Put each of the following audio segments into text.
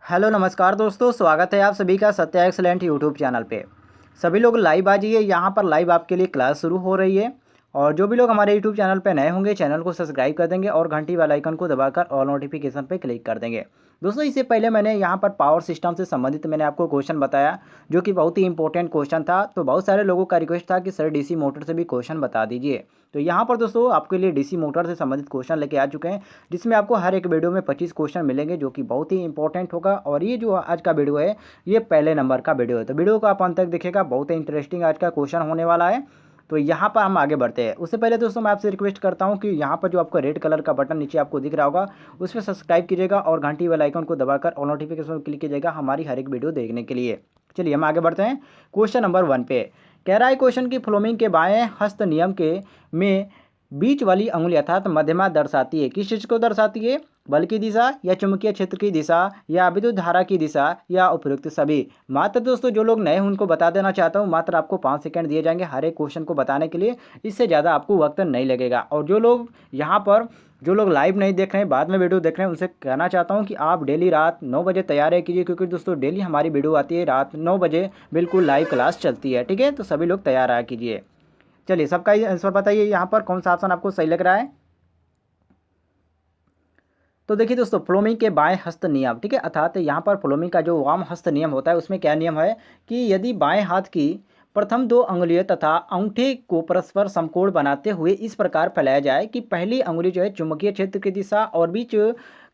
Hello नमस्कार दोस्तों, स्वागत है आप सभी का सत्या एक्सलेंट यूट्यूब चैनल पे। सभी लोग लाइव आ जाइए, यहाँ पर लाइव आपके लिए क्लास शुरू हो रही है। और जो भी लोग हमारे यूट्यूब चैनल पे नए होंगे, चैनल को सब्सक्राइब कर देंगे और घंटी वाला आइकन को दबाकर ऑल नोटिफिकेशन पे क्लिक कर देंगे। दोस्तों, इससे पहले मैंने यहाँ पर पावर सिस्टम से संबंधित मैंने आपको क्वेश्चन बताया, जो कि बहुत ही इंपॉर्टेंट क्वेश्चन था। तो बहुत सारे लोगों का रिक्वेस्ट था कि सर डीसी मोटर से भी क्वेश्चन बता दीजिए। तो यहाँ पर दोस्तों आपके लिए डीसी मोटर से संबंधित क्वेश्चन लेके आ चुके हैं, जिसमें आपको हर एक वीडियो में 25 क्वेश्चन मिलेंगे, जो कि बहुत ही इंपॉर्टेंट होगा। और ये जो आज का वीडियो है, ये पहले नंबर का वीडियो है, तो वीडियो को आप अंत तक देखिएगा, बहुत ही इंटरेस्टिंग आज का क्वेश्चन होने वाला है। तो यहाँ पर हम आगे बढ़ते हैं। उससे पहले दोस्तों मैं आपसे रिक्वेस्ट करता हूँ कि यहाँ पर जो आपका रेड कलर का बटन नीचे आपको दिख रहा होगा, उस पर सब्सक्राइब कीजिएगा और घंटी वाला आइकन को दबाकर ऑल नोटिफिकेशन क्लिक कीजिएगा हमारी हर एक वीडियो देखने के लिए। चलिए हम आगे बढ़ते हैं। क्वेश्चन नंबर 1 पे कह रहा है, क्वेश्चन की फ्लोमिंग के बाएं हस्त नियम के में बीच वाली अंगुली अर्थात मध्यमा दर्शाती है। किस चीज़ को दर्शाती है? बल की दिशा या चुंबकीय क्षेत्र की दिशा या विद्युत धारा की दिशा या उपयुक्त सभी। मात्र दोस्तों जो लोग नए हैं उनको बता देना चाहता हूँ, मात्र आपको 5 सेकंड दिए जाएंगे हर एक क्वेश्चन को बताने के लिए, इससे ज़्यादा आपको वक्त नहीं लगेगा। और जो लोग यहाँ पर जो लोग लाइव नहीं देख रहे हैं, बाद में वीडियो देख रहे हैं, उनसे कहना चाहता हूँ कि आप डेली रात 9 बजे तैयारी कीजिए, क्योंकि दोस्तों डेली हमारी वीडियो आती है रात 9 बजे, बिल्कुल लाइव क्लास चलती है। ठीक है, तो सभी लोग तैयार रहा कीजिए। चलिए सबका ही आंसर बताइए, यहाँ पर कौन सा ऑप्शन आपको सही लग रहा है। तो देखिए दोस्तों, फ्लोमिंग के बाएं हस्त नियम, ठीक है, अर्थात यहाँ पर फ्लोमिंग का जो वाम हस्त नियम होता है, उसमें क्या नियम है कि यदि बाएं हाथ की प्रथम 2 अंगुलियां तथा अंगूठे को परस्पर समकोण बनाते हुए इस प्रकार फैलाया जाए कि पहली अंगुली जो है चुंबकीय क्षेत्र की दिशा और बीच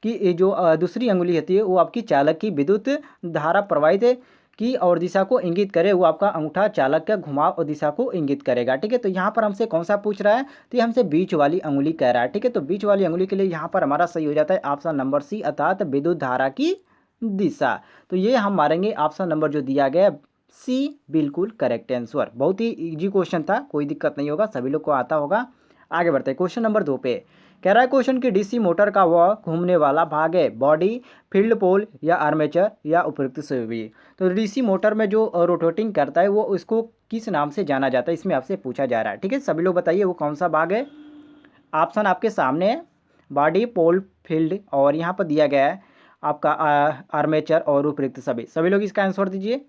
की जो दूसरी अंगुली होती है वो आपकी चालक की विद्युत धारा प्रवाहित की और दिशा को इंगित करे, वो आपका अंगूठा चालक का घुमाव और दिशा को इंगित करेगा। ठीक है, तो यहाँ पर हमसे कौन सा पूछ रहा है, तो ये हमसे बीच वाली अंगुली कह रहा है। ठीक है, तो बीच वाली अंगुली के लिए यहाँ पर हमारा सही हो जाता है ऑप्शन नंबर सी, अर्थात विद्युत धारा की दिशा। तो ये हम मारेंगे ऑप्शन नंबर जो दिया गया सी, बिल्कुल करेक्ट आंसर। बहुत ही इजी क्वेश्चन था, कोई दिक्कत नहीं होगा, सभी लोग को आता होगा। आगे बढ़ते हैं क्वेश्चन नंबर 2 पे। कह रहा है, क्वेश्चन की डीसी मोटर का वह घूमने वाला भाग है, बॉडी, फील्ड पोल या आर्मेचर या उपयुक्त सभी। तो डीसी मोटर में जो रोटेटिंग करता है वो उसको किस नाम से जाना जाता है, इसमें आपसे पूछा जा रहा है। ठीक है, सभी लोग बताइए वो कौन सा भाग है। ऑप्शन आपके सामने है, बॉडी, पोल, फील्ड और यहाँ पर दिया गया है आपका आर्मेचर और उपयुक्त सभी। सभी लोग इसका आंसर दीजिए।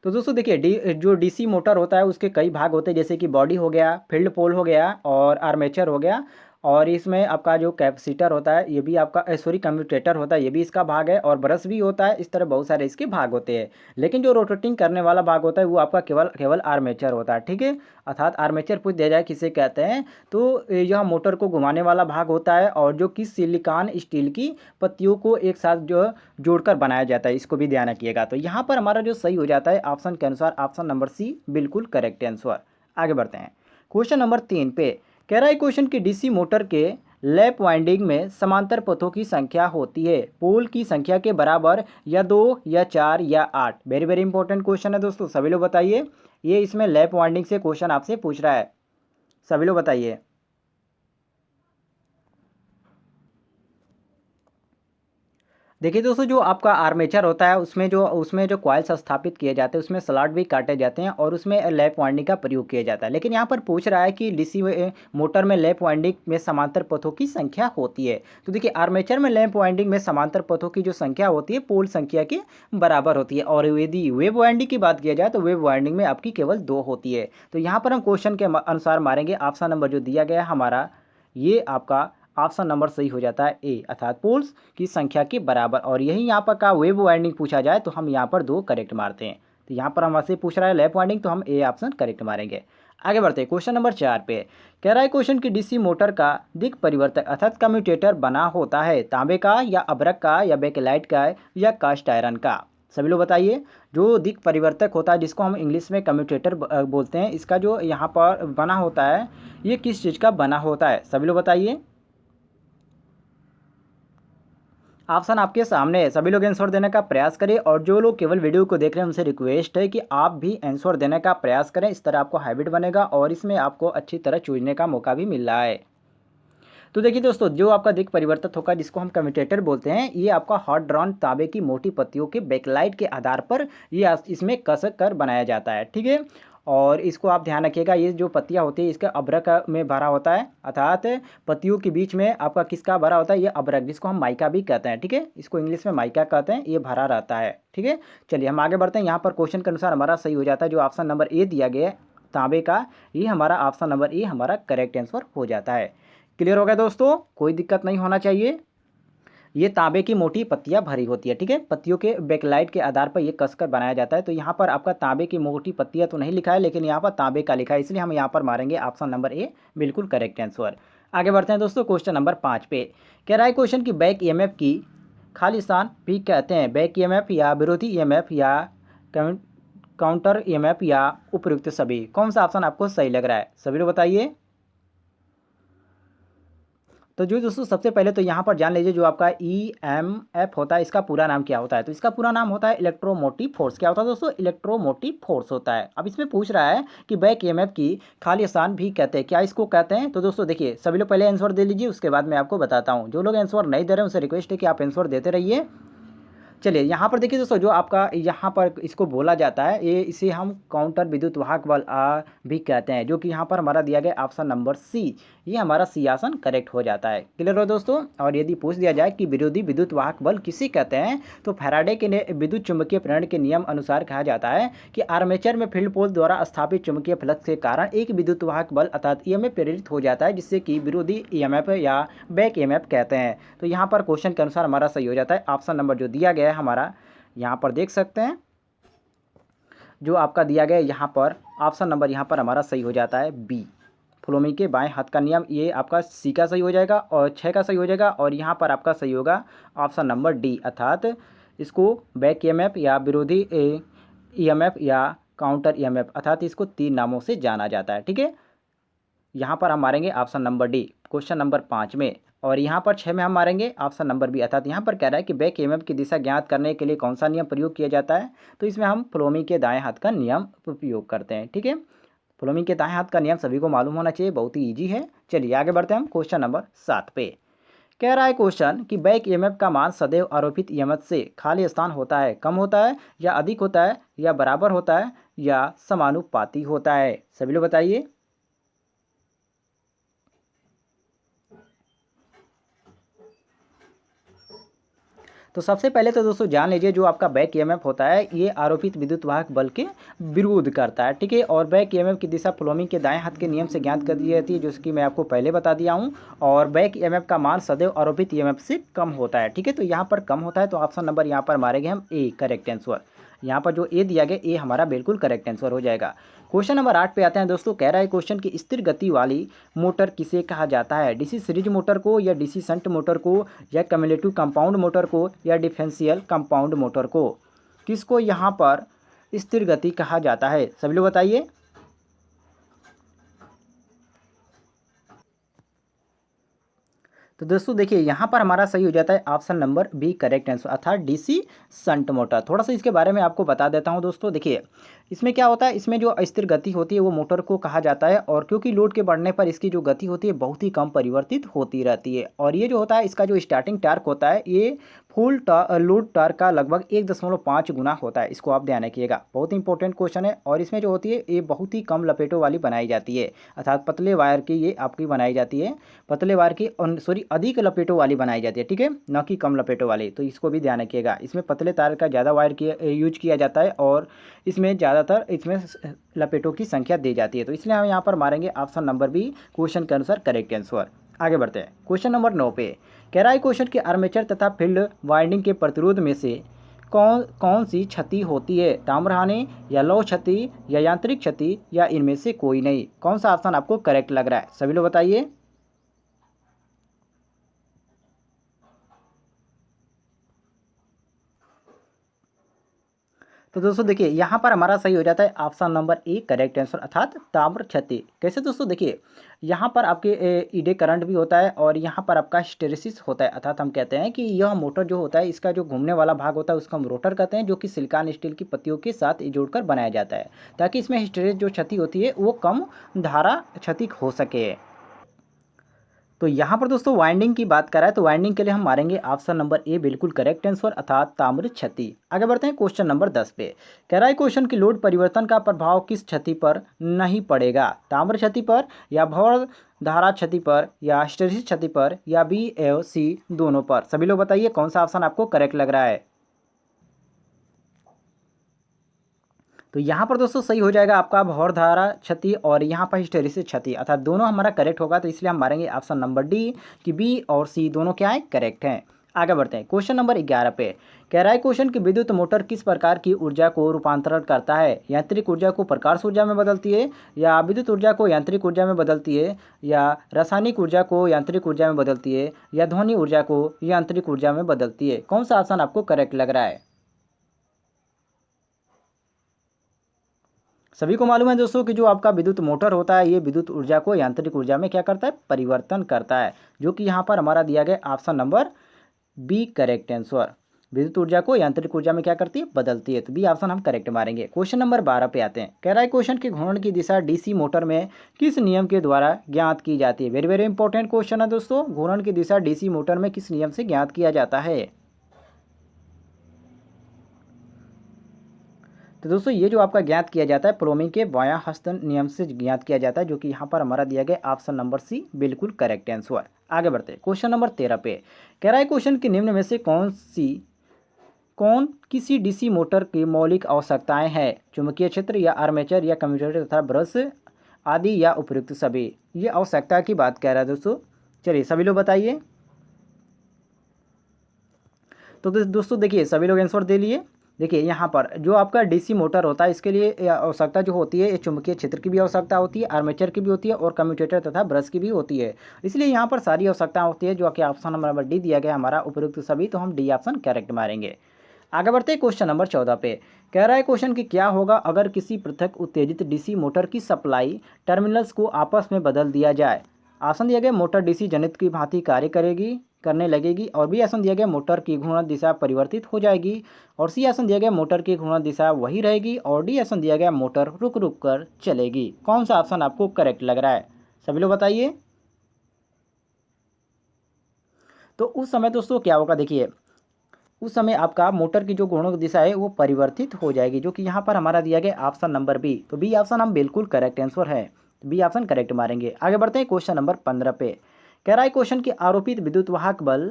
तो दोस्तों देखिए, जो डीसी मोटर होता है उसके कई भाग होते हैं, जैसे कि बॉडी हो गया, फील्ड पोल हो गया और आर्मेचर हो गया। और इसमें आपका जो कैपेसिटर होता है ये भी आपका सॉरी कम्यूटेटर होता है, ये भी इसका भाग है, और ब्रश भी होता है। इस तरह बहुत सारे इसके भाग होते हैं, लेकिन जो रोटेटिंग करने वाला भाग होता है वो आपका केवल केवल आर्मेचर होता है। ठीक है, अर्थात आर्मेचर पूछ दिया जाए किसे कहते हैं, तो यह मोटर को घुमाने वाला भाग होता है, और जो कि सिलिकॉन स्टील की पत्तियों को एक साथ जो जोड़कर बनाया जाता है, इसको भी ध्यान रखिएगा। तो यहाँ पर हमारा जो सही हो जाता है ऑप्शन के अनुसार ऑप्शन नंबर सी, बिल्कुल करेक्ट आंसर। आगे बढ़ते हैं क्वेश्चन नंबर 3 पे। कह रहा है, क्वेश्चन की डीसी मोटर के लैप वाइंडिंग में समांतर पथों की संख्या होती है पोल की संख्या के बराबर, या 2 या 4 या 8। वेरी वेरी इंपॉर्टेंट क्वेश्चन है दोस्तों, सभी लोग बताइए। ये इसमें लैप वाइंडिंग से क्वेश्चन आपसे पूछ रहा है, सभी लोग बताइए। देखिए दोस्तों, जो आपका आर्मेचर होता है उसमें जो कॉइल्स स्थापित किए जाते हैं, उसमें स्लॉट भी काटे जाते हैं और उसमें लैप वाइंडिंग का प्रयोग किया जाता है। लेकिन यहाँ पर पूछ रहा है कि डीसी मोटर में लैप वाइंडिंग में समांतर पथों की संख्या होती है। तो देखिए, आर्मेचर में लैप वाइंडिंग में समांतर पथों की जो संख्या होती है पोल संख्या के बराबर होती है, और यदि वेव वाइंडिंग की बात किया जाए तो वेव वाइंडिंग में आपकी केवल 2 होती है। तो यहाँ पर हम क्वेश्चन के अनुसार मारेंगे ऑप्शन नंबर जो दिया गया है हमारा, ये आपका ऑप्शन नंबर सही हो जाता है ए, अर्थात पोल्स की संख्या के बराबर। और यही यहाँ पर का वेव वाइंडिंग पूछा जाए तो हम यहाँ पर 2 करेक्ट मारते हैं। तो यहाँ पर हमसे पूछ रहा है लैप वाइंडिंग, तो हम ए ऑप्शन करेक्ट मारेंगे। आगे बढ़ते हैं क्वेश्चन नंबर 4 पे। कह रहा है, क्वेश्चन की डीसी मोटर का दिक् परिवर्तक अर्थात कम्यूटेटर बना होता है तांबे का या अभ्रक का या बेकेलाइट का या कास्ट आयरन का। सभी लोग बताइए। जो दिक् परिवर्तक होता है, जिसको हम इंग्लिश में कम्यूटेटर बोलते हैं, इसका जो यहाँ पर बना होता है ये किस चीज़ का बना होता है, सभी लोग बताइए। ऑप्शन आपके सामने है, सभी लोग आंसर देने का प्रयास करें। और जो लोग केवल वीडियो को देख रहे हैं उनसे रिक्वेस्ट है कि आप भी आंसर देने का प्रयास करें, इस तरह आपको हैबिट बनेगा और इसमें आपको अच्छी तरह चूझने का मौका भी मिल रहा है। तो देखिए दोस्तों, जो आपका दिक् परिवर्तक होगा जिसको हम कम्यूटेटर बोलते हैं, ये आपका हॉट ड्रॉन तांबे की मोटी पत्तियों के बैकलाइट के आधार पर ये इसमें कस कर बनाया जाता है। ठीक है, और इसको आप ध्यान रखिएगा, ये जो पत्तियाँ होती है इसका अभ्रक में भरा होता है, अर्थात पत्तियों के बीच में आपका किसका भरा होता है, ये अभ्रक, जिसको हम माइका भी कहते हैं। ठीक है, इसको इंग्लिश में माइका कहते हैं, ये भरा रहता है। ठीक है, चलिए हम आगे बढ़ते हैं। यहाँ पर क्वेश्चन के अनुसार हमारा सही हो जाता है, जो ऑप्शन नंबर ए दिया गया है तांबे का, ये हमारा ऑप्शन नंबर ए हमारा करेक्ट आंसर हो जाता है। क्लियर हो गया दोस्तों, कोई दिक्कत नहीं होना चाहिए। ये तांबे की मोटी पत्तियां भरी होती है। ठीक है, पत्तियों के बैकलाइट के आधार पर ये कसकर बनाया जाता है। तो यहाँ पर आपका तांबे की मोटी पत्तियां तो नहीं लिखा है, लेकिन यहाँ पर तांबे का लिखा है, इसलिए हम यहाँ पर मारेंगे ऑप्शन नंबर ए बिल्कुल करेक्ट आंसर। आगे बढ़ते हैं दोस्तों क्वेश्चन नंबर 5 पे। कह रहा है क्वेश्चन की बैक ईएमएफ की खालिस्तान भी कहते हैं, बैक ईएमएफ या विरोधी ईएमएफ या काउंटर ईएमएफ या उपयुक्त सभी, कौन सा ऑप्शन आपको सही लग रहा है, सभी लोग बताइए। तो जो दोस्तों सबसे पहले तो यहाँ पर जान लीजिए, जो आपका ईएमएफ होता है इसका पूरा नाम क्या होता है। तो इसका पूरा नाम होता है इलेक्ट्रोमोटिव फोर्स। क्या होता है दोस्तों, इलेक्ट्रोमोटिव फोर्स होता है। अब इसमें पूछ रहा है कि बैक ईएमएफ की खालिस्तान भी कहते हैं, क्या इसको कहते हैं। तो दोस्तों देखिए, सभी लोग पहले आंसर दे लीजिए, उसके बाद मैं आपको बताता हूँ। जो लोग आंसर नहीं दे रहे हैं उनसे रिक्वेस्ट है कि आप आंसर देते रहिए। चलिए यहाँ पर देखिए दोस्तों, जो आपका यहाँ पर इसको बोला जाता है, ये इसे हम काउंटर विद्युत वाहक बल भी कहते हैं, जो कि यहाँ पर हमारा दिया गया ऑप्शन नंबर सी, ये हमारा सी ऑप्शन करेक्ट हो जाता है। क्लियर हो दोस्तों। और यदि पूछ दिया जाए कि विरोधी विद्युत वाहक बल किसे कहते हैं, तो फैराडे के विद्युत चुंबकीय प्रेरण के नियम अनुसार कहा जाता है कि आर्मेचर में फील्ड पोल द्वारा स्थापित चुंबकीय फ्लक्स के कारण एक विद्युत वाहक बल अर्थात ईएमएफ प्रेरित हो जाता है, जिससे कि विरोधी ईएमएफ या बैक ईएमएफ कहते हैं। तो यहाँ पर क्वेश्चन के अनुसार हमारा सही हो जाता है ऑप्शन नंबर जो दिया गया है हमारा, यहाँ पर देख सकते हैं जो आपका दिया गया है यहाँ पर ऑप्शन नंबर यहाँ पर हमारा सही हो जाता है बी, फ्लोमी के बाएं हाथ का नियम, ये आपका सी का सही हो जाएगा और 6 का सही हो जाएगा। और यहाँ पर आपका सही होगा ऑप्शन नंबर डी, अर्थात इसको बैक ईएमएफ या विरोधी ईएमएफ या काउंटर ईएमएफ, अर्थात इसको 3 नामों से जाना जाता है। ठीक है, यहाँ पर हम मारेंगे option number D question number 5 में, और यहाँ पर 6 में हम मारेंगे ऑप्शन नंबर बी, अर्थात यहाँ पर कह रहा है कि बैक ईएमएफ की दिशा ज्ञात करने के लिए कौन सा नियम प्रयोग किया जाता है। तो इसमें हम फ्लोमी के दाएं हाथ का नियम उपयोग करते हैं। ठीक है, फ्लोमी के दाएं हाथ का नियम सभी को मालूम होना चाहिए, बहुत ही ईजी है। चलिए आगे बढ़ते हैं हम क्वेश्चन नंबर 7 पे। कह रहा है क्वेश्चन कि बैक ईएमएफ का मान सदैव आरोपित ईएमएफ से खाली स्थान होता है, कम होता है या अधिक होता है या बराबर होता है या समानुपाती होता है, सभी लोग बताइए। तो सबसे पहले तो दोस्तों जान लीजिए, जो आपका बैक ईएमएफ होता है ये आरोपित विद्युत वाहक बल के विरोध करता है। ठीक है, और बैक ईएमएफ की दिशा फ्लोमी के दाएं हाथ के नियम से ज्ञात कर दी जाती है, जो कि मैं आपको पहले बता दिया हूं। और बैक ईएमएफ का मान सदैव आरोपित ईएमएफ से कम होता है। ठीक है, तो यहाँ पर कम होता है, तो ऑप्शन नंबर यहाँ पर मारेंगे हम ए करेक्ट आंसर। यहाँ पर जो ए दिया गया ए हमारा बिल्कुल करेक्ट आंसर हो जाएगा। क्वेश्चन नंबर 8 पे आते हैं दोस्तों। कह रहा है क्वेश्चन की स्थिर गति वाली मोटर किसे कहा जाता है, डीसी सीरीज मोटर को या डीसी शंट मोटर को या कम्युलेटिव कंपाउंड मोटर को या डिफरेंशियल कंपाउंड मोटर को, किसको यहाँ पर स्थिर गति कहा जाता है, सभी लोग बताइए। तो दोस्तों देखिए, यहाँ पर हमारा सही हो जाता है option number B correct answer, अर्थात डीसी शंट मोटर। थोड़ा सा इसके बारे में आपको बता देता हूँ दोस्तों। देखिए इसमें क्या होता है, इसमें जो स्थिर गति होती है वो मोटर को कहा जाता है, और क्योंकि लोड के बढ़ने पर इसकी जो गति होती है बहुत ही कम परिवर्तित होती रहती है। और ये जो होता है इसका जो स्टार्टिंग टार्क होता है ये फुल लोड टार्क का लगभग 1.5 गुना होता है। इसको आप ध्यान रखिएगा, बहुत इंपॉर्टेंट क्वेश्चन है। और इसमें जो होती है ये बहुत ही कम लपेटों वाली बनाई जाती है, अर्थात पतले वायर की ये आपकी बनाई जाती है, पतले वायर की सॉरी अधिक लपेटों वाली बनाई जाती है। ठीक है, न कि कम लपेटों वाली, तो इसको भी ध्यान रखिएगा। इसमें पतले तार का ज़्यादा वायर यूज किया जाता है और इसमें ज़्यादातर इसमें लपेटों की संख्या दी जाती है। तो इसलिए हम यहाँ पर मारेंगे ऑप्शन नंबर बी क्वेश्चन के अनुसार करेक्ट आंसर। आगे बढ़ते हैं क्वेश्चन नंबर 9 पे। कह रहा है क्वेश्चन के आर्मेचर तथा फील्ड वाइंडिंग के प्रतिरोध में से कौन सी क्षति होती है, ताम्र हानि या लौह क्षति या यांत्रिक क्षति या इनमें से कोई नहीं, कौन सा ऑप्शन आपको करेक्ट लग रहा है, सभी लोग बताइए। तो दोस्तों देखिए, यहाँ पर हमारा सही हो जाता है option number A correct answer, अर्थात ताम्र क्षति। कैसे दोस्तों, देखिए यहाँ पर आपके ईडे करंट भी होता है और यहाँ पर आपका हिस्टेरेसिस होता है, अर्थात हम कहते हैं कि यह मोटर जो होता है इसका जो घूमने वाला भाग होता है उसको हम रोटर कहते हैं, जो कि सिलिकॉन स्टील की पत्तियों के साथ जोड़कर बनाया जाता है, ताकि इसमें हिस्टेरेसिस जो क्षति होती है वो कम धारा क्षति हो सके। तो यहाँ पर दोस्तों वाइंडिंग की बात करा है तो वाइंडिंग के लिए हम मारेंगे ऑप्शन नंबर ए बिल्कुल करेक्ट आंसर अर्थात ताम्र क्षति। आगे बढ़ते हैं क्वेश्चन नंबर 10 पे। कह रहा है क्वेश्चन की लोड परिवर्तन का प्रभाव किस क्षति पर नहीं पड़ेगा, ताम्र क्षति पर या भंवर धारा क्षति पर या हिस्टैरिसीस क्षति पर या बी और सी दोनों पर। सभी लोग बताइए कौन सा ऑप्शन आपको करेक्ट लग रहा है। तो यहाँ पर दोस्तों सही हो जाएगा आपका भंवर धारा क्षति और यहाँ पर हिस्टैरिसीस क्षति अर्थात दोनों हमारा करेक्ट होगा, तो इसलिए हम मारेंगे ऑप्शन नंबर डी कि बी और सी दोनों क्या है करेक्ट हैं। आगे बढ़ते हैं क्वेश्चन नंबर 11 पे। कह रहा है क्वेश्चन की विद्युत मोटर किस प्रकार की ऊर्जा को रूपांतरण करता है, यांत्रिक ऊर्जा को प्रकाश ऊर्जा में बदलती है या विद्युत ऊर्जा को यांत्रिक ऊर्जा में बदलती है या रासायनिक ऊर्जा को यांत्रिक ऊर्जा में बदलती है या ध्वनि ऊर्जा को यांत्रिक ऊर्जा में बदलती है। कौन सा ऑप्शन आपको करेक्ट लग रहा है। सभी को मालूम है दोस्तों कि जो आपका विद्युत मोटर होता है ये विद्युत ऊर्जा को यांत्रिक ऊर्जा में क्या करता है परिवर्तन करता है, जो कि यहाँ पर हमारा दिया गया option number B correct answer. विद्युत ऊर्जा को यांत्रिक ऊर्जा में क्या करती है बदलती है, तो बी ऑप्शन हम करेक्ट मारेंगे। क्वेश्चन नंबर 12 पे आते हैं। कह रहा है क्वेश्चन की घूर्णन की दिशा डीसी मोटर में किस नियम के द्वारा ज्ञात की जाती है। वेरी वेरी इंपॉर्टेंट क्वेश्चन है दोस्तों, घूर्णन की दिशा डीसी मोटर में किस नियम से ज्ञात किया जाता है। तो दोस्तों ये जो आपका ज्ञात किया जाता है प्रोमी के बायां हस्त नियम से ज्ञात किया जाता है, जो कि यहाँ पर हमारा दिया गया ऑप्शन नंबर सी बिल्कुल करेक्ट आंसर। आगे बढ़ते हैं क्वेश्चन नंबर 13 पे। कह रहा है क्वेश्चन के निम्न में से कौन किसी डीसी मोटर की मौलिक आवश्यकताएं हैं, चुंबकीय क्षेत्र या आर्मेचर या कम्यूटेटर तथा ब्रश आदि या उपयुक्त सभी। ये आवश्यकता की बात कह रहा है दोस्तों, चलिए सभी लोग बताइए। तो दोस्तों देखिए सभी लोग आंसर दे लिए। देखिए यहाँ पर जो आपका डीसी मोटर होता है इसके लिए आवश्यकता जो होती है चुंबकीय क्षेत्र की भी आवश्यकता होती है, आर्मेचर की भी होती है और कम्यूटेटर तथा ब्रश की भी होती है। इसलिए यहाँ पर सारी आवश्यकता होती है, जो कि ऑप्शन नंबर डी दिया गया हमारा उपयुक्त सभी, तो हम डी ऑप्शन करेक्ट मारेंगे। आगे बढ़ते हैं क्वेश्चन नंबर 14 पे। कह रहा है क्वेश्चन कि क्या होगा अगर किसी पृथक उत्तेजित डीसी मोटर की सप्लाई टर्मिनल्स को आपस में बदल दिया जाए। ऑप्शन दिया गया मोटर डीसी जनित की भांति कार्य करने लगेगी और बी ऑप्शन दिया गया मोटर की घूर्णन दिशा परिवर्तित हो जाएगी और सी ऑप्शन दिया गया मोटर की घूर्णन दिशा वही रहेगी और डी ऑप्शन दिया गया मोटर रुक रुक कर चलेगी। कौन सा ऑप्शन आपको करेक्ट लग रहा है, सभी लोग बताइए। तो उस समय दोस्तों क्या होगा, देखिए उस समय आपका मोटर की जो घूर्णन दिशा है वो परिवर्तित हो जाएगी, जो कि यहाँ पर हमारा दिया गया ऑप्शन नंबर बी, तो बी ऑप्शन हम बिल्कुल करेक्ट आंसर है, बी ऑप्शन करेक्ट मारेंगे। आगे बढ़ते हैं क्वेश्चन नंबर 15 पे। कह रहा है क्वेश्चन की आरोपित विद्युत वाहक बल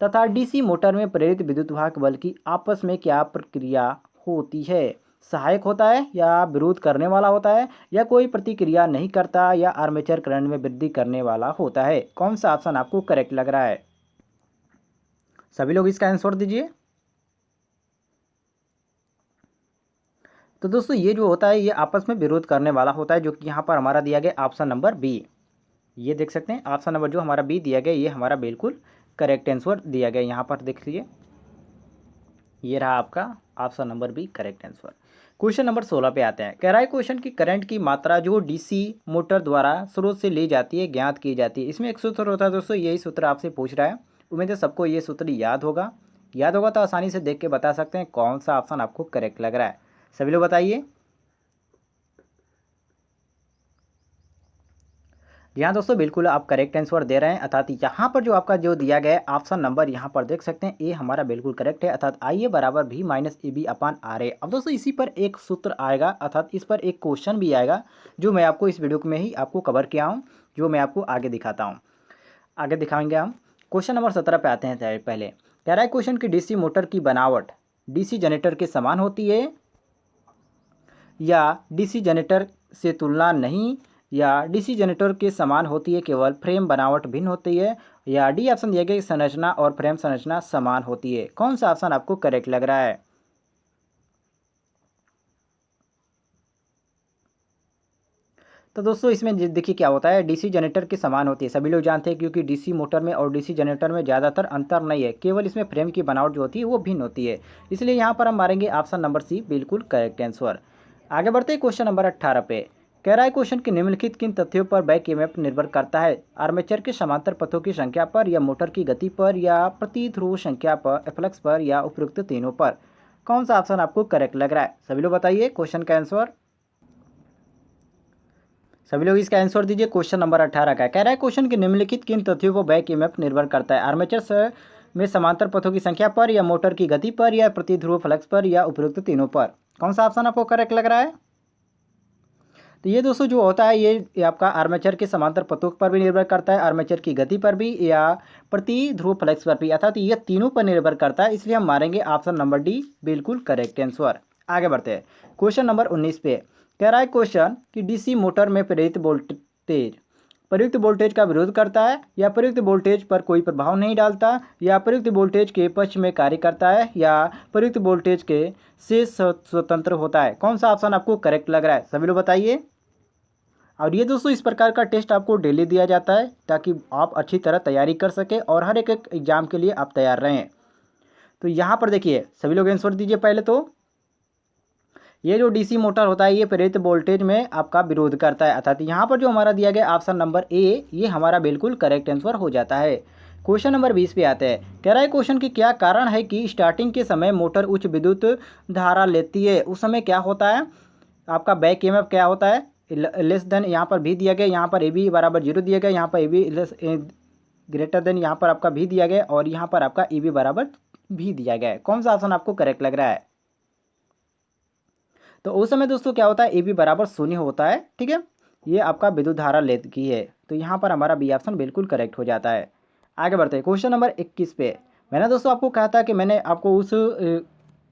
तथा डीसी मोटर में प्रेरित विद्युत वाहक बल की आपस में क्या प्रक्रिया होती है, सहायक होता है या विरोध करने वाला होता है या कोई प्रतिक्रिया नहीं करता या आर्मेचर करंट में वृद्धि करने वाला होता है। कौन सा ऑप्शन आपको करेक्ट लग रहा है, सभी लोग इसका आंसर दीजिए। तो दोस्तों ये जो होता है ये आपस में विरोध करने वाला होता है, जो कि यहाँ पर हमारा दिया गया ऑप्शन नंबर बी, ये देख सकते हैं ऑप्शन नंबर जो हमारा बी दिया गया ये हमारा बिल्कुल करेक्ट आंसर दिया गया। यहाँ पर देख लीजिए ये रहा आपका option number B correct answer. Question number 16 पे आते हैं। कह रहा है क्वेश्चन की करंट की मात्रा जो डीसी मोटर द्वारा स्रोत से ली जाती है ज्ञात की जाती है। इसमें एक सूत्र होता है दोस्तों, यही सूत्र आपसे पूछ रहा है। उम्मीद है सबको ये सूत्र याद होगा तो आसानी से देख के बता सकते हैं कौन सा ऑप्शन आपको करेक्ट लग रहा है, सभी लोग बताइए। यहाँ दोस्तों बिल्कुल आप करेक्ट आंसर दे रहे हैं, अर्थात यहाँ पर जो आपका जो दिया गया है ऑप्शन नंबर यहाँ पर देख सकते हैं ए हमारा बिल्कुल करेक्ट है, अर्थात आई ए बराबर V minus E B upon R A. अब दोस्तों इसी पर एक सूत्र आएगा, अर्थात इस पर एक क्वेश्चन भी आएगा जो मैं आपको इस वीडियो में ही आपको कवर किया हूँ, जो मैं आपको आगे दिखाता हूँ, आगे दिखाएंगे हम। क्वेश्चन नंबर 17 पे आते हैं। पहले कह रहा है क्वेश्चन की डीसी मोटर की बनावट डीसी जनरेटर के समान होती है या डीसी जनरेटर से तुलना नहीं या डीसी जनरेटर के समान होती है, केवल फ्रेम बनावट भिन्न होती है, या डी ऑप्शन दिया गया संरचना और फ्रेम संरचना समान होती है। कौन सा ऑप्शन आपको करेक्ट लग रहा है, तो दोस्तों इसमें देखिए क्या होता है डीसी जनरेटर के समान होती है, सभी लोग जानते हैं, क्योंकि डीसी मोटर में और डीसी जनरेटर में ज़्यादातर अंतर नहीं है, केवल इसमें फ्रेम की बनावट जो होती है वो भिन्न होती है। इसलिए यहाँ पर हम मारेंगे ऑप्शन नंबर सी बिल्कुल करेक्ट आंसर। आगे बढ़ते हैं क्वेश्चन नंबर 18 पे। कह रहा है क्वेश्चन के निम्नलिखित किन तथ्यों पर बैक ईएमएफ निर्भर करता है, आर्मेचर के समांतर पथों की संख्या पर या मोटर की गति पर या प्रति ध्रुव संख्या पर फ्लक्स पर या उपयुक्त तीनों पर। कौन सा ऑप्शन आपको करेक्ट लग रहा है, सभी लोग बताइए क्वेश्चन का आंसर। सभी लोग इसका आंसर दीजिए। क्वेश्चन नंबर 18 का कह रहा है, क्वेश्चन के निम्नलिखित किन तथ्यों पर बैक ईएमएफ निर्भर करता है? आर्मेचर में समांतर पथों की संख्या पर, या मोटर की गति पर, या प्रतिध्रुव फ्लक्स पर, या उपरोक्त तीनों पर? कौन सा ऑप्शन आपको करेक्ट लग रहा है? तो ये दोस्तों जो होता है ये आपका आर्मेचर के समांतर पथों पर भी निर्भर करता है, आर्मेचर की गति पर भी, या प्रतिध्रुव फ्लक्स पर भी, अर्थात ये तीनों पर निर्भर करता है। इसलिए हम मारेंगे ऑप्शन नंबर डी बिल्कुल करेक्ट आंसर। आगे बढ़ते हैं क्वेश्चन नंबर 19 पे। कह रहा है क्वेश्चन कि डीसी मोटर में प्रेरित वोल्टेज प्रयुक्त वोल्टेज का विरोध करता है, या प्रयुक्त वोल्टेज पर कोई प्रभाव नहीं डालता, या प्रयुक्त वोल्टेज के पक्ष में कार्य करता है, या प्रयुक्त वोल्टेज के से स्वतंत्र होता है? कौन सा ऑप्शन आपको करेक्ट लग रहा है? सभी लोग बताइए। और ये दोस्तों इस प्रकार का टेस्ट आपको डेली दिया जाता है ताकि आप अच्छी तरह तैयारी कर सकें और हर एक एग्जाम के लिए आप तैयार रहें। तो यहाँ पर देखिए सभी लोग आंसर दीजिए। पहले तो ये जो डीसी मोटर होता है ये प्रेरित वोल्टेज में आपका विरोध करता है, अर्थात यहाँ पर जो हमारा दिया गया ऑप्शन नंबर ए ये हमारा बिल्कुल करेक्ट आंसर हो जाता है। क्वेश्चन नंबर 20 पे आते हैं। कह रहा है क्वेश्चन की क्या कारण है कि स्टार्टिंग के समय मोटर उच्च विद्युत धारा लेती है? उस समय क्या होता है आपका बैक ईएमएफ क्या होता है? लेस देन यहाँ पर भी दिया गया, यहाँ पर ए बी बराबर 0 दिया गया, यहाँ पर ए बी ग्रेटर देन यहाँ पर आपका भी दिया गया, और यहाँ पर आपका ए बी बराबर भी दिया गया है। कौन सा ऑप्शन आपको करेक्ट लग रहा है? तो उस समय दोस्तों क्या होता है ए बी बराबर 0 होता है। ठीक है, ये आपका विद्युत धारा लेत की है, तो यहाँ पर हमारा बी ऑप्शन बिल्कुल करेक्ट हो जाता है। आगे बढ़ते हैं क्वेश्चन नंबर 21 पे। मैंने दोस्तों आपको कहा था कि मैंने आपको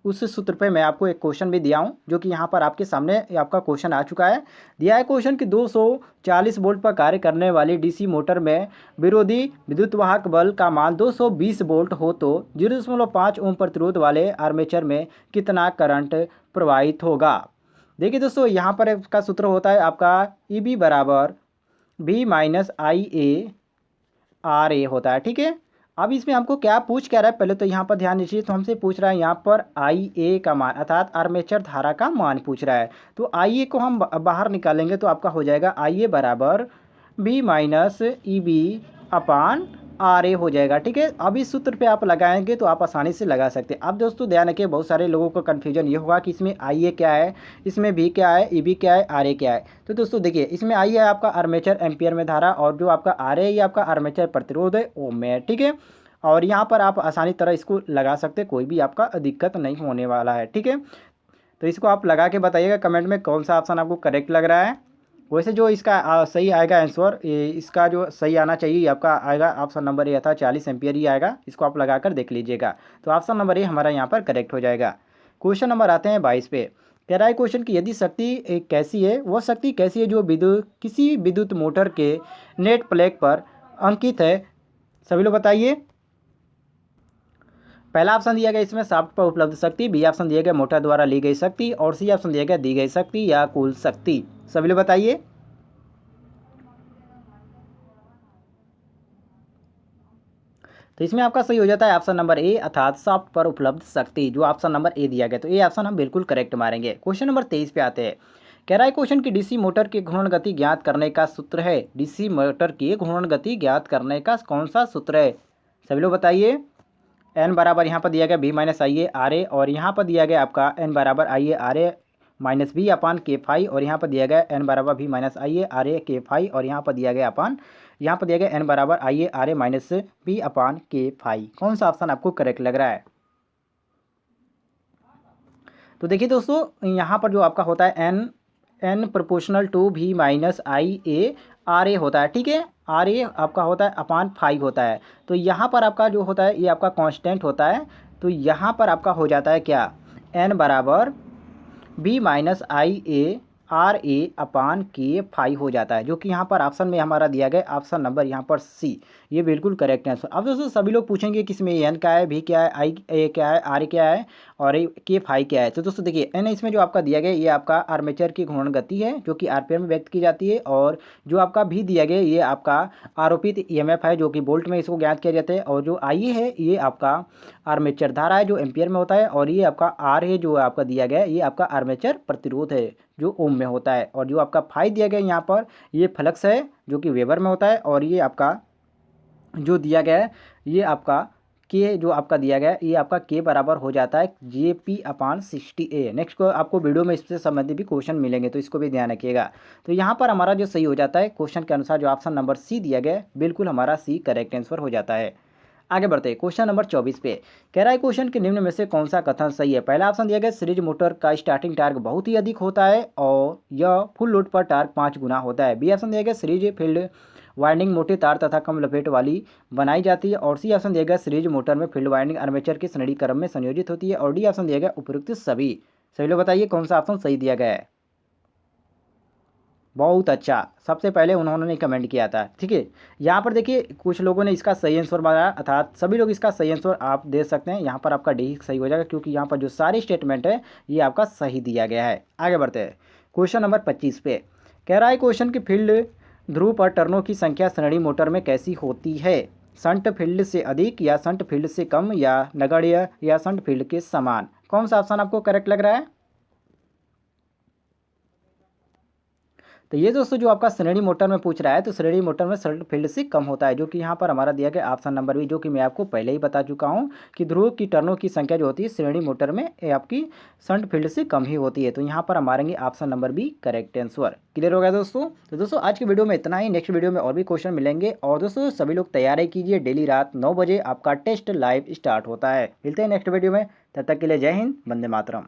उस सूत्र पे मैं आपको एक क्वेश्चन भी दिया हूँ, जो कि यहाँ पर आपके सामने आपका क्वेश्चन आ चुका है। दिया है क्वेश्चन कि 240 वोल्ट पर कार्य करने वाली डीसी मोटर में विरोधी विद्युत वाहक बल का मान 220 वोल्ट हो तो 0.5 ओम प्रतिरोध वाले आर्मेचर में कितना करंट प्रवाहित होगा? देखिए दोस्तों यहाँ पर इसका सूत्र होता है आपका ई बी बराबर V minus I A R A होता है। ठीक है, अब इसमें हमको क्या पूछ क्या रहा है, पहले तो यहाँ पर ध्यान दीजिए। तो हमसे पूछ रहा है यहाँ पर आई ए का मान, अर्थात आर्मेचर धारा का मान पूछ रहा है। तो आई ए को हम बाहर निकालेंगे तो आपका हो जाएगा आई ए बराबर V minus E B upon R A हो जाएगा। ठीक है, अब इस सूत्र पे आप लगाएंगे तो आप आसानी से लगा सकते हैं। अब दोस्तों ध्यान रखिए, बहुत सारे लोगों को कन्फ्यूजन ये होगा कि इसमें आई ए क्या है, इसमें बी क्या है, ई बी क्या है, आर ए क्या है। तो दोस्तों देखिए इसमें आई है आपका आर्मेचर एम्पियर में धारा, और जो आपका आर ए ये आपका आर्मेचर प्रतिरोध है ओम में। ठीक है, और यहाँ पर आप आसानी तरह इसको लगा सकते हैं, कोई भी आपका दिक्कत नहीं होने वाला है। ठीक है, तो इसको आप लगा के बताइएगा कमेंट में कौन सा ऑप्शन आपको करेक्ट लग रहा है। वैसे जो इसका सही आएगा आंसर, इसका जो सही आना चाहिए आपका आएगा ऑप्शन नंबर ए था 40 एम्पियर ही आएगा। इसको आप लगा कर देख लीजिएगा, तो ऑप्शन नंबर ए हमारा यहाँ पर करेक्ट हो जाएगा। क्वेश्चन नंबर आते हैं 22 पे। कह रहा है क्वेश्चन की यदि शक्ति कैसी है, वह शक्ति कैसी है जो किसी विद्युत मोटर के नेट प्लेट पर अंकित है? सभी लोग बताइए। पहला ऑप्शन दिया गया इसमें शाफ्ट पर उपलब्ध शक्ति, बी ऑप्शन दिया गया मोटर द्वारा ली गई शक्ति, और सी ऑप्शन दिया गया दी गई शक्ति या कुल शक्ति। सभी लोग बताइए। तो इसमें आपका सही हो जाता है ऑप्शन नंबर ए, अर्थात शाफ्ट पर उपलब्ध शक्ति, जो ऑप्शन नंबर ए दिया गया। तो ए ऑप्शन हम बिल्कुल करेक्ट मारेंगे। क्वेश्चन नंबर 23 पे आते हैं। कह रहा है क्वेश्चन की डीसी मोटर की घूर्णन गति ज्ञात करने का सूत्र है। डीसी मोटर की घूर्णन गति ज्ञात करने का कौन सा सूत्र है? सभी लोग बताइए। एन बराबर यहाँ पर दिया गया V minus I A R A, और यहाँ पर दिया गया आपका एन बराबर I A R A minus V upon K phi, और यहाँ पर दिया गया एन बराबर V minus I A R A K phi, और यहाँ पर दिया गया अपान यहाँ पर दिया गया एन बराबर I A R A minus V upon K phi. कौन सा ऑप्शन आपको करेक्ट लग रहा है? तो देखिए दोस्तों यहाँ पर जो आपका होता है एन प्रोपोर्शनल टू भी minus I A R A होता है। ठीक है, आर ए आपका होता है अपान फाइव होता है। तो यहाँ पर आपका जो होता है ये आपका कांस्टेंट होता है। तो यहाँ पर आपका हो जाता है क्या, एन बराबर V minus I A R A upon K phi हो जाता है, जो कि यहाँ पर ऑप्शन में हमारा दिया गया ऑप्शन नंबर यहाँ पर सी, ये बिल्कुल करेक्ट आंसर। अब दोस्तों सभी लोग पूछेंगे कि इसमें एन क्या है, भी क्या है, आई ए क्या है, आर ए क्या है, और के फाइव क्या है। तो दोस्तों देखिए एन इसमें जो आपका दिया गया ये आपका आर्मेचर की घूर्णन गति है, जो कि आरपीएम में व्यक्त की जाती है, और जो आपका भी दिया गया ये आपका आरोपित ईएमएफ है, जो कि वोल्ट में इसको ज्ञात किया जाता है, और जो आई है ये आपका आर्मेचर धारा है जो एम्पियर में होता है, और ये आपका आर है जो आपका दिया गया ये आपका आर्मेचर प्रतिरोध है जो ओम में होता है, और जो आपका फाइव दिया गया यहाँ पर ये फ्लक्स है जो कि वेबर में होता है, और ये आपका जो दिया गया है ये आपका के जो आपका दिया गया है ये आपका के बराबर हो जाता है JP/60A। नेक्स्ट को आपको वीडियो में इससे संबंधित भी क्वेश्चन मिलेंगे, तो इसको भी ध्यान रखिएगा। तो यहाँ पर हमारा जो सही हो जाता है क्वेश्चन के अनुसार जो ऑप्शन नंबर सी दिया गया है, बिल्कुल हमारा सी करेक्ट आंसर हो जाता है। आगे बढ़ते हैं क्वेश्चन नंबर 24 पे। कह रहा है क्वेश्चन के निम्न में से कौन सा कथन सही है। पहला ऑप्शन दिया गया सीरीज मोटर का स्टार्टिंग टार्क बहुत ही अधिक होता है और यह फुल लोड पर टार्क 5 गुना होता है। बी ऑप्शन दिया गया सीरीज फील्ड वाइंडिंग मोटे तार तथा कम लपेट वाली बनाई जाती है। और सी ऑप्शन दिया गया सीरीज मोटर में फील्ड वाइंडिंग आर्मेचर की श्रेणी क्रम में संयोजित होती है। और डी ऑप्शन दिया गया उपयुक्त सभी। सभी लोग बताइए कौन सा ऑप्शन सही दिया गया है। बहुत अच्छा, सबसे पहले उन्होंने कमेंट किया था। ठीक है, यहाँ पर देखिए कुछ लोगों ने इसका सही आंसर बताया, अर्थात सभी लोग इसका सही आंसर आप दे सकते हैं। यहाँ पर आपका डी सही हो जाएगा क्योंकि यहाँ पर जो सारी स्टेटमेंट है ये आपका सही दिया गया है। आगे बढ़ते हैं क्वेश्चन नंबर 25 पे। कह रहा है क्वेश्चन की फील्ड ध्रुव पर टर्नों की संख्या श्रेणी मोटर में कैसी होती है। शंट फील्ड से अधिक या शंट फील्ड से कम या नगण्य या शंट फील्ड के समान। कौन सा ऑप्शन आपको करेक्ट लग रहा है। तो ये दोस्तों जो आपका श्रेणी मोटर में पूछ रहा है, तो श्रेणी मोटर में शंट फील्ड से कम होता है, जो कि यहाँ पर हमारा दिया गया ऑप्शन नंबर बी, जो कि मैं आपको पहले ही बता चुका हूँ कि ध्रुव की टर्नों की संख्या जो होती है श्रेणी मोटर में ये आपकी शंट फील्ड से कम ही होती है। तो यहाँ पर हमारे option number B correct answer. Clear हो गया दोस्तों। तो दोस्तों आज की वीडियो में इतना ही। नेक्स्ट वीडियो में और भी क्वेश्चन मिलेंगे। और दोस्तों सभी लोग तैयारी कीजिए, डेली रात 9 बजे आपका टेस्ट लाइव स्टार्ट होता है। मिलते हैं नेक्स्ट वीडियो में, तब तक के लिए जय हिंद, वंदे मातरम।